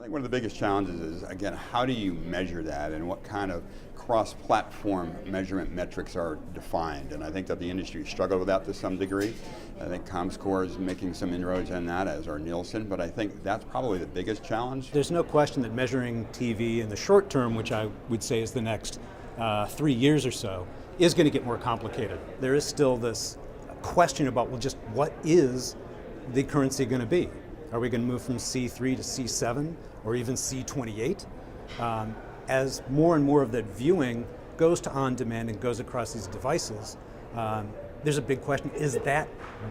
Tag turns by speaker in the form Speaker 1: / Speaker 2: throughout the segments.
Speaker 1: think one of the biggest challenges is, again, how do you measure that and what kind of cross-platform measurement metrics are defined? And I think that the industry struggled with that to some degree. I think ComScore is making some inroads in that, as are Nielsen, but I think that's probably the biggest challenge.
Speaker 2: There's no question that measuring TV in the short term, which I would say is the next 3 years or so, is going to get more complicated. There is still this question about, well, just what is the currency going to be? Are we going to move from C3 to C7 or even C28? As more and more of that viewing goes to on-demand and goes across these devices, there's a big question, is that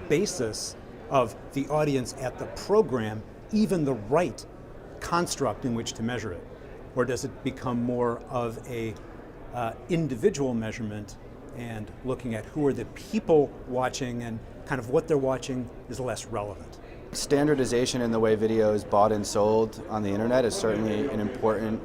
Speaker 2: basis of the audience at the program even the right construct in which to measure it? Or does it become more of a individual measurement and looking at who are the people watching and kind of what they're watching is less relevant?
Speaker 3: Standardization in the way video is bought and sold on the internet is certainly an important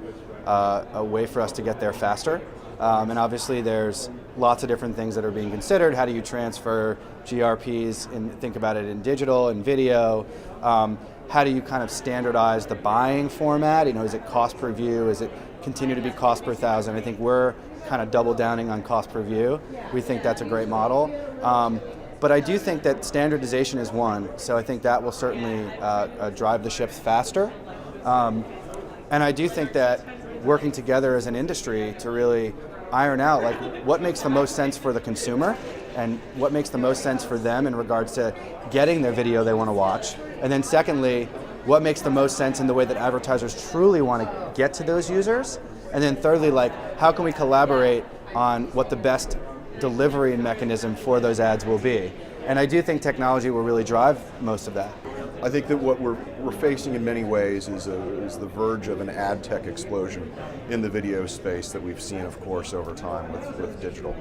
Speaker 3: a way for us to get there faster. And obviously there's lots of different things that are being considered. How do you transfer GRPs and think about it in digital and video? How do you kind of standardize the buying format? You know, is it cost per view? Is it continue to be cost per thousand? I think we're kind of double downing on cost per view. We think that's a great model. But I do think that standardization is one, so I think that will certainly drive the ships faster. And I do think that working together as an industry to really iron out like what makes the most sense for the consumer and what makes the most sense for them in regards to getting their video they want to watch. And then secondly, what makes the most sense in the way that advertisers truly want to get to those users. And then thirdly, like how can we collaborate on what the best delivery mechanism for those ads will be. And I do think technology will really drive most of that.
Speaker 4: I think that what we're facing in many ways is the verge of an ad tech explosion in the video space that we've seen, of course, over time with digital.